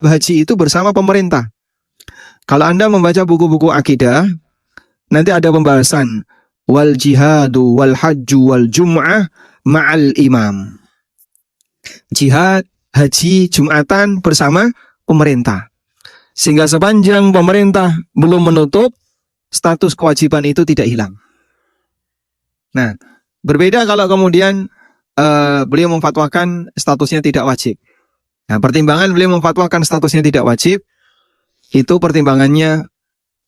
haji itu bersama pemerintah. Kalau Anda membaca buku-buku akidah, nanti ada pembahasan wal jihadu wal hajju wal jum'ah ma'al imam. Jihad, haji, jumatan bersama pemerintah. Sehingga sepanjang pemerintah belum menutup, status kewajiban itu tidak hilang. Nah, berbeda kalau kemudian beliau memfatwakan statusnya tidak wajib. Nah, pertimbangan beliau memfatwakan statusnya tidak wajib, itu pertimbangannya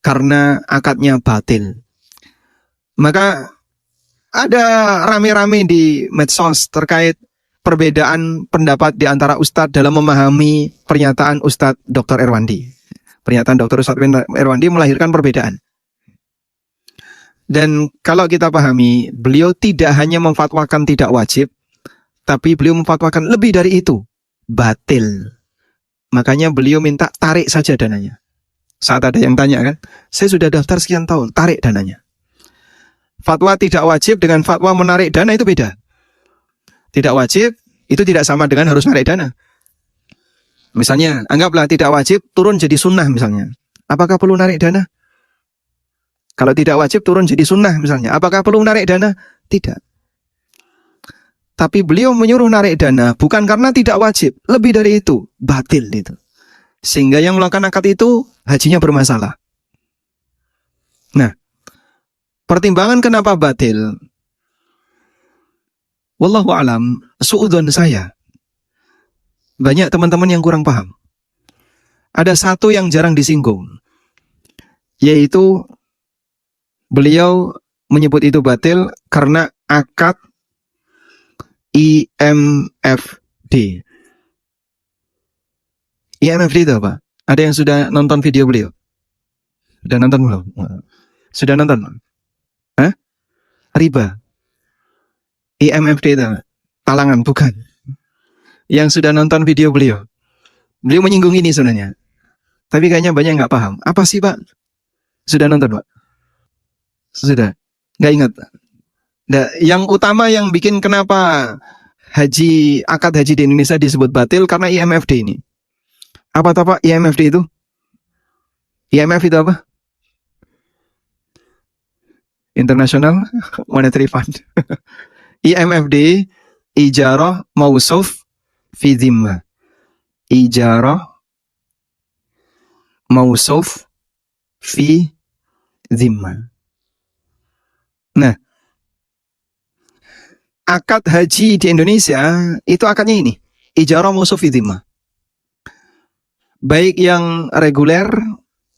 karena akadnya batil. Maka ada rame-rame di medsos terkait perbedaan pendapat di antara Ustadz dalam memahami pernyataan Ustadz Dr. Erwandi. Pernyataan Dr. Ustadz Erwandi melahirkan perbedaan. Dan kalau kita pahami, beliau tidak hanya memfatwakan tidak wajib, tapi beliau memfatwakan lebih dari itu, batil. Makanya beliau minta tarik saja dananya. Saat ada yang tanya kan, saya sudah daftar sekian tahun, tarik dananya. Fatwa tidak wajib dengan fatwa menarik dana itu beda. Tidak wajib itu tidak sama dengan harus menarik dana. Misalnya, anggaplah tidak wajib turun jadi sunnah misalnya. Apakah perlu narik dana? Kalau tidak wajib turun jadi sunnah misalnya. Apakah perlu narik dana? Tidak. Tapi beliau menyuruh narik dana bukan karena tidak wajib. Lebih dari itu, batil itu. Sehingga yang melakukan akad itu hajinya bermasalah. Nah, pertimbangan kenapa batil? Wallahu alam, suudzon saya. Banyak teman-teman yang kurang paham. Ada satu yang jarang disinggung, yaitu beliau menyebut itu batil karena akad IMFD. IMFD itu apa? Ada yang sudah nonton video beliau? Sudah nonton belum? Sudah nonton? Hah? Riba. IMFD itu talangan, bukan. Yang sudah nonton video beliau. Beliau menyinggung ini sebenarnya. Tapi kayaknya banyak yang nggak paham. Apa sih Pak? Sudah nonton Pak? Sudah? Nggak ingat? Nah, yang utama yang bikin kenapa akad haji di Indonesia disebut batil karena IMFD ini. Apa tahu Pak IMFD itu? IMF itu apa? International Monetary Fund. IMFD, Ijarah Mausuf fi Dhimma. Ijarah Mausuf fi Dhimma. Nah, akad haji di Indonesia itu akadnya ini, Ijarah Mausuf fi Dhimma. Baik yang reguler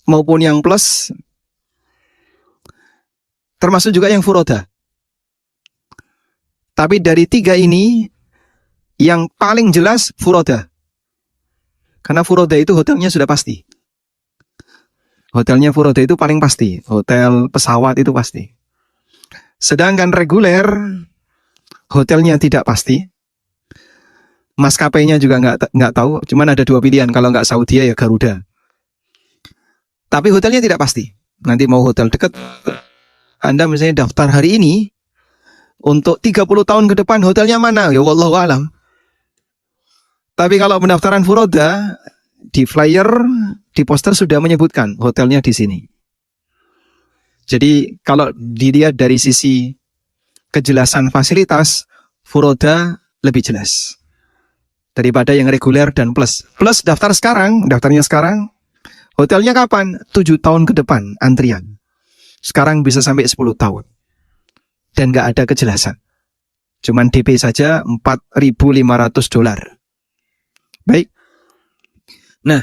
maupun yang plus, termasuk juga yang furoda. Tapi dari tiga ini, yang paling jelas furoda. Karena furoda itu hotelnya sudah pasti. Hotelnya furoda itu paling pasti. Hotel, pesawat itu pasti. Sedangkan reguler, hotelnya tidak pasti. Maskapainya juga nggak tahu. Cuman ada dua pilihan. Kalau nggak Saudi ya Garuda. Tapi hotelnya tidak pasti. Nanti mau hotel dekat. Anda misalnya daftar hari ini. Untuk 30 tahun ke depan hotelnya mana? Ya wallahu alam. Tapi kalau pendaftaran furoda, di flyer, di poster sudah menyebutkan hotelnya di sini. Jadi kalau dilihat dari sisi kejelasan fasilitas, furoda lebih jelas daripada yang reguler dan plus. Plus daftarnya sekarang, hotelnya kapan? 7 tahun ke depan antrian. Sekarang bisa sampai 10 tahun. Dan nggak ada kejelasan. Cuman DP saja $4.500. Baik. Nah,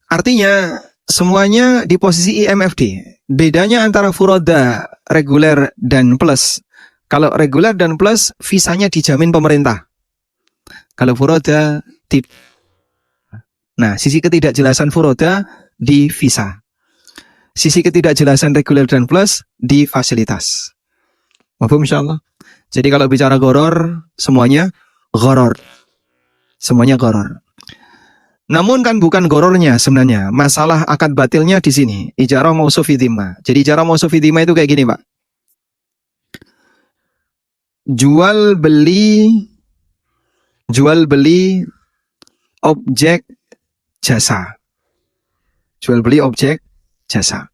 artinya semuanya di posisi IMFD. Bedanya antara furoda, reguler, dan plus. Kalau reguler dan plus, visanya dijamin pemerintah. Kalau furoda, nah, sisi ketidakjelasan furoda di visa. Sisi ketidakjelasan reguler dan plus di fasilitas. Mafhum insyaallah. Jadi kalau bicara goror, semuanya goror. Semuanya goror. Namun kan bukan gorornya sebenarnya. Masalah akad batilnya di sini. Ijarah mausuf fi dhimma. Jadi ijarah mausuf fi dhimma itu kayak gini, Pak. Jual beli objek jasa. Jual beli objek jasa.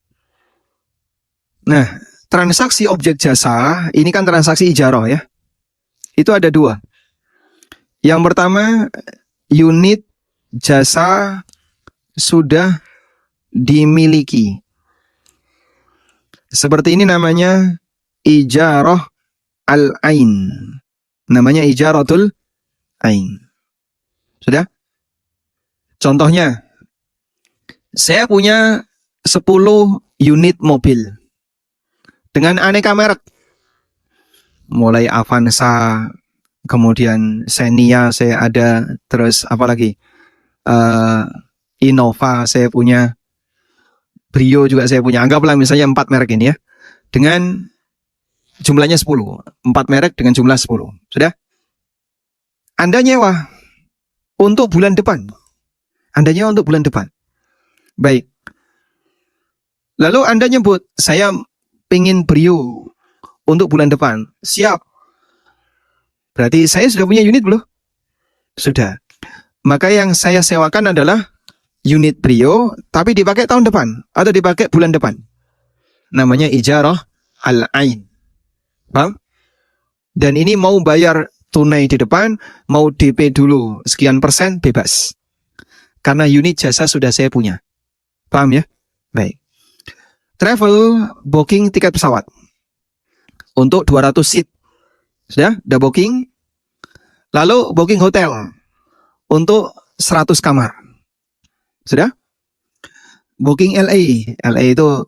Nah, transaksi objek jasa ini kan transaksi ijarah ya. Itu ada dua. Yang pertama, unit jasa sudah dimiliki. Seperti ini namanya ijarah al-ain. Namanya ijaratul ain. Sudah? Contohnya, saya punya 10 unit mobil dengan aneka merek. Mulai Avanza, kemudian Xenia saya ada, terus apa lagi? Innova saya punya, Brio juga saya punya. Anggaplah misalnya 4 merek ini ya. Dengan jumlahnya 10. 4 merek dengan jumlah 10. Sudah? Anda nyewa untuk bulan depan. Anda nyewa untuk bulan depan. Baik. Lalu Anda nyebut, saya pingin Brio untuk bulan depan. Siap. Berarti saya sudah punya unit belum? Sudah. Maka yang saya sewakan adalah unit Brio, tapi dipakai tahun depan atau dipakai bulan depan. Namanya ijarah al-ain. Paham? Dan ini mau bayar tunai di depan, mau DP dulu sekian persen, bebas. Karena unit jasa sudah saya punya. Paham ya? Baik. Travel, booking tiket pesawat. Untuk 200 seat. Sudah? Udah booking. Lalu booking hotel. Untuk 100 kamar. Sudah? Booking LA. LA itu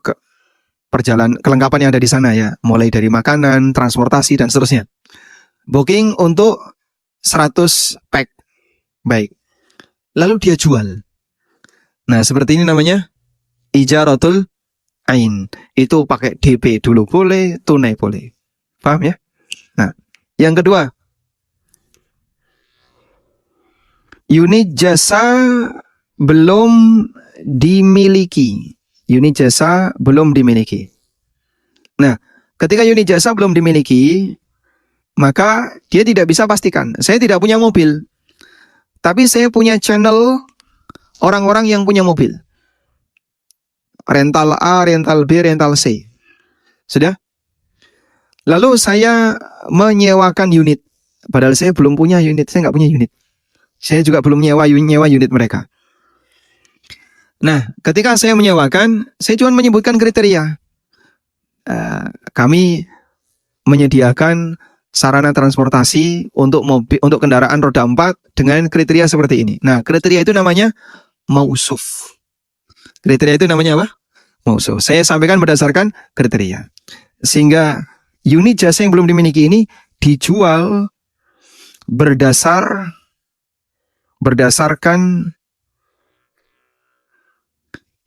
perjalanan kelengkapan yang ada di sana ya. Mulai dari makanan, transportasi, dan seterusnya. Booking untuk 100 pack. Baik. Lalu dia jual. Nah, seperti ini namanya ijaratul ain. Itu pakai DP dulu boleh, tunai boleh. Paham ya? Nah, yang kedua, unit jasa belum dimiliki. Unit jasa belum dimiliki. Nah, ketika unit jasa belum dimiliki, maka dia tidak bisa pastikan. Saya tidak punya mobil, tapi saya punya channel orang-orang yang punya mobil. Rental A, rental B, rental C. Sudah? Lalu saya menyewakan unit. Padahal saya belum punya unit. Saya nggak punya unit. Saya juga belum nyewa unit mereka. Nah, ketika saya menyewakan, saya cuma menyebutkan kriteria. Kami menyediakan sarana transportasi untuk mobil, untuk kendaraan roda 4 dengan kriteria seperti ini. Nah, kriteria itu namanya mausuf. Kriteria itu namanya apa? Mausuf. Saya sampaikan berdasarkan kriteria. Sehingga unit jasa yang belum dimiliki ini dijual berdasarkan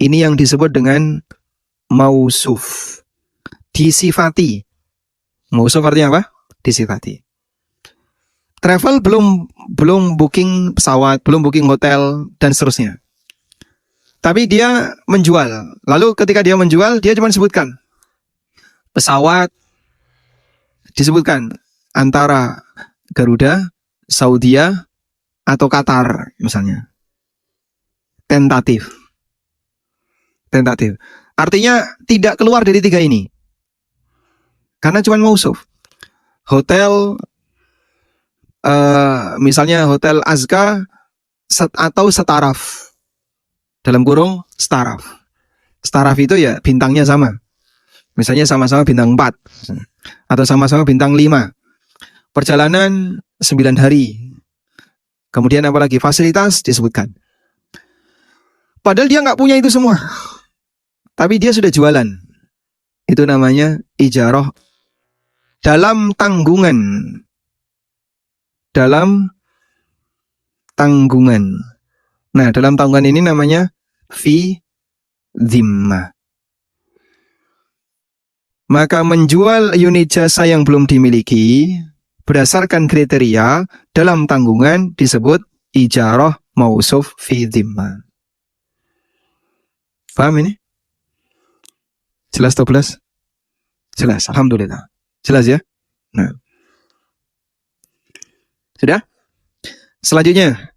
ini yang disebut dengan mausuf. Disifati. Mausuf artinya apa? Disifati. Travel belum booking pesawat, belum booking hotel, dan seterusnya. Tapi dia menjual. Lalu ketika dia menjual, dia cuma sebutkan pesawat, disebutkan antara Garuda, Saudia, atau Qatar misalnya. Tentatif. Artinya tidak keluar dari 3 ini. Karena cuma mausuf. Hotel, misalnya Hotel Azka atau Setaraf. Dalam kurung Setaraf. Setaraf itu ya bintangnya sama. Misalnya sama-sama bintang 4. Atau sama-sama bintang 5. Perjalanan 9 hari. Kemudian apalagi fasilitas disebutkan. Padahal dia nggak punya itu semua. Tapi dia sudah jualan. Itu namanya ijarah dalam tanggungan. Dalam tanggungan. Nah, dalam tanggungan ini namanya fi dhimmah. Maka menjual unit jasa yang belum dimiliki berdasarkan kriteria dalam tanggungan disebut ijarah mausuf fi dhimmah. Paham ini? Jelas atau jelas? Jelas, alhamdulillah. Jelas ya? Nah. Sudah? Selanjutnya.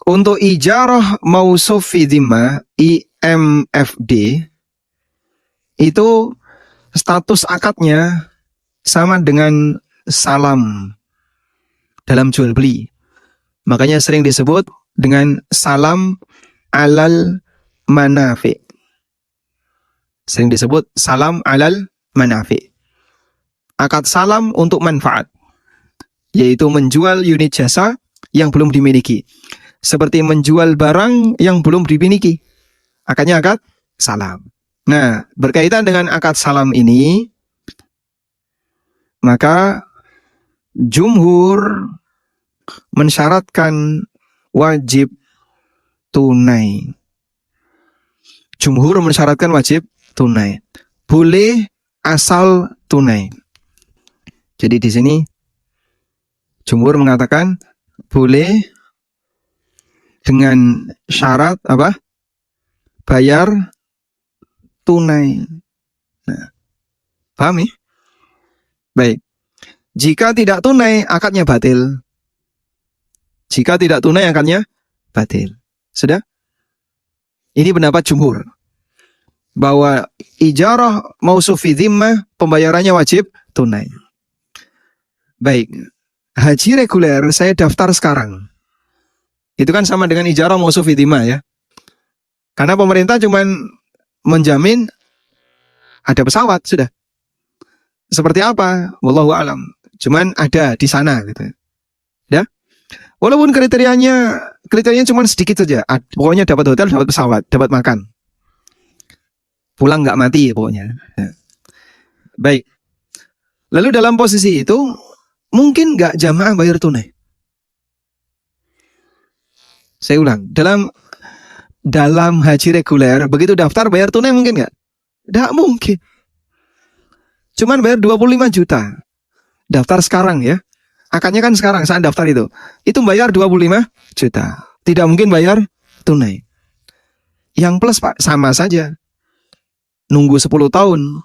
Untuk ijarah mausuf fi dhimmah, IMFD, itu status akadnya sama dengan salam dalam jual beli. Makanya sering disebut dengan salam alal manafi. Sering disebut salam alal manafi. Akad salam untuk manfaat, yaitu menjual unit jasa yang belum dimiliki. Seperti menjual barang yang belum dimiliki. Akadnya akad salam. Nah, berkaitan dengan akad salam ini, maka jumhur mensyaratkan wajib tunai. Jumhur mensyaratkan wajib tunai. Boleh asal tunai. Jadi di sini jumhur mengatakan boleh dengan syarat apa? Bayar tunai. Nah, paham ya? Baik. Jika tidak tunai, akadnya batil. Jika tidak tunai, akadnya batil. Sudah? Ini pendapat jumhur. Bahwa ijarah mausuf fi dhimmah, pembayarannya wajib tunai. Baik. Haji reguler saya daftar sekarang. Itu kan sama dengan ijarah mausuf fi dhimmah ya. Karena pemerintah cuma menjamin ada pesawat, sudah. Seperti apa? Wallahu a'lam. Cuman ada di sana gitu. Ya. Walaupun kriterianya cuma sedikit saja. Pokoknya dapat hotel, dapat pesawat, dapat makan. Pulang nggak mati pokoknya. Ya. Baik. Lalu dalam posisi itu mungkin nggak jamaah bayar tunai. Saya ulang. Dalam haji reguler begitu daftar bayar tunai mungkin nggak? Nggak mungkin. Cuman bayar 25 juta. Daftar sekarang ya. Akadnya kan sekarang saat daftar itu. Itu bayar 25 juta. Tidak mungkin bayar tunai. Yang plus Pak, sama saja. Nunggu 10 tahun.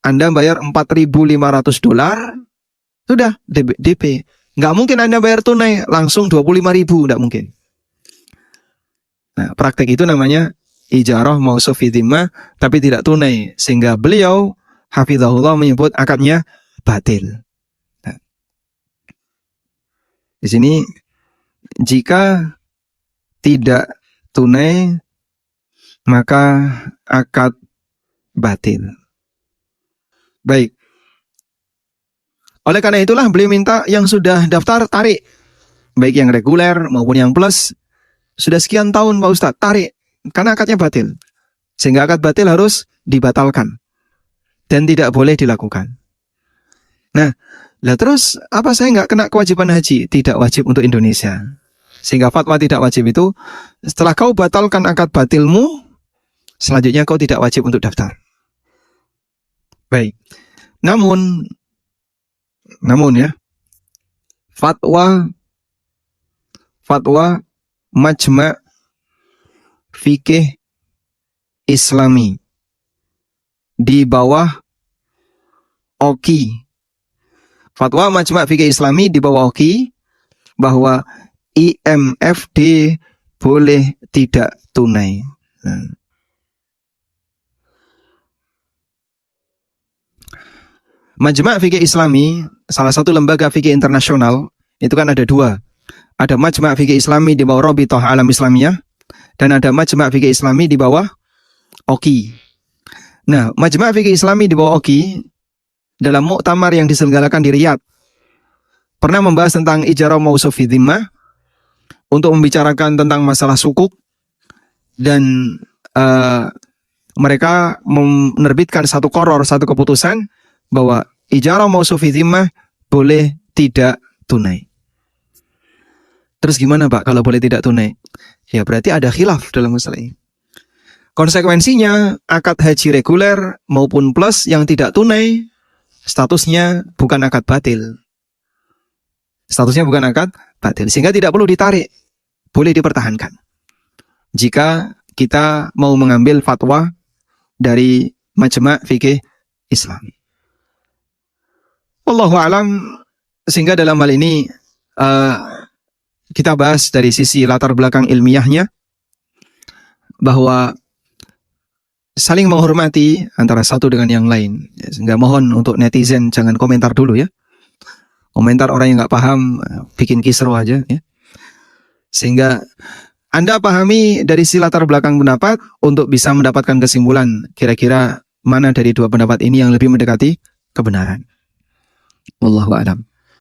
Anda bayar $4.500. Sudah, DP. Nggak mungkin Anda bayar tunai langsung 25.000. Nggak mungkin. Nah, praktek itu namanya ijarah mausuf fi dhimmah, tapi tidak tunai. Sehingga beliau, hafizahullah, menyebut akadnya batil. Di sini jika tidak tunai maka akad batil. Baik. Oleh karena itulah beliau minta yang sudah daftar tarik, baik yang reguler maupun yang plus. Sudah sekian tahun Pak Ustadz, tarik karena akadnya batil. Sehingga akad batil harus dibatalkan dan tidak boleh dilakukan. Nah, lah terus apa saya nggak kena kewajiban haji? Tidak wajib untuk Indonesia. Sehingga fatwa tidak wajib itu setelah kau batalkan akad batilmu, selanjutnya kau tidak wajib untuk daftar. Baik. Namun ya, fatwa Majma' Fikih Islami di bawah OKI. Fatwa Majma' Fikih Islami di bawah OKI bahwa IMFD boleh tidak tunai. Majma' Fikih Islami, salah satu lembaga fikih internasional, itu kan ada dua. Ada Majma' Fikih Islami di bawah Rabithah Alam Islamiyah, dan ada Majma' Fikih Islami di bawah OKI. Nah, Majma' Fikih Islami di bawah OKI dalam muktamar yang diselenggarakan di Riyadh pernah membahas tentang ijarah mausuf fi dhimmah untuk membicarakan tentang masalah sukuk, dan mereka menerbitkan satu keputusan bahwa ijarah mausuf fi dhimmah boleh tidak tunai. Terus gimana Pak kalau boleh tidak tunai? Ya berarti ada khilaf dalam masalah ini. Konsekuensinya akad haji reguler maupun plus yang tidak tunai statusnya bukan akad batil. Statusnya bukan akad batil. Sehingga tidak perlu ditarik. Boleh dipertahankan. Jika kita mau mengambil fatwa dari Majma' Fikih Islam. Wallahu a'lam. Sehingga dalam hal ini kita bahas dari sisi latar belakang ilmiahnya, bahwa saling menghormati antara satu dengan yang lain. Sehingga mohon untuk netizen jangan komentar dulu ya. Komentar orang yang nggak paham, bikin kisruh aja ya. Sehingga Anda pahami dari si latar belakang pendapat untuk bisa mendapatkan kesimpulan kira-kira mana dari dua pendapat ini yang lebih mendekati kebenaran. Wallahu a'lam.